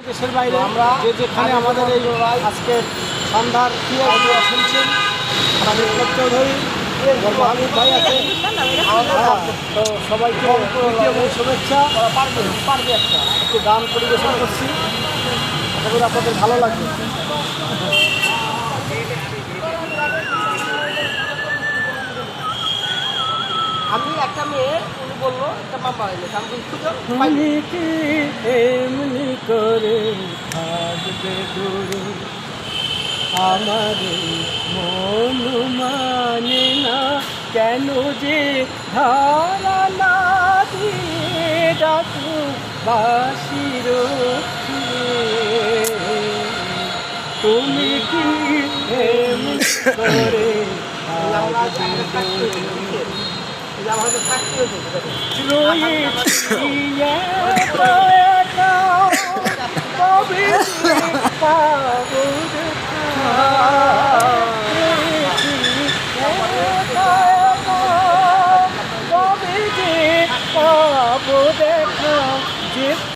দেশের বাইরে আমরা যে যেখানে আমাদের এই আজকের সন্ধ্যার আয়োজন শুনছেন, আমাদের বিপ্লব চৌধুরী মাহমুদ ভাই আছে, তো সবাইকে প্রীতি এবং শুভেচ্ছা। পারবে একটু গান পরিবেশন করছি, আশা করি আপনাদের ভালো লাগবে। আমি একটা মেয়ে, উনি বললো একটা মামা হইলে আমি খুঁজো তুমি কি এমনি করে থাকবে দূরে, আমার মন মানে না কেন যে ধারা না দিয়ে ডাকু বাসির তুমি কি এমনি করে থাকবে দূরে, আমাদের থাকতে হয়েছে রয়েছি একা একা, কবে যে পাবো দেখা। রয়েছি একা একা, কবে যে পাবো দেখা।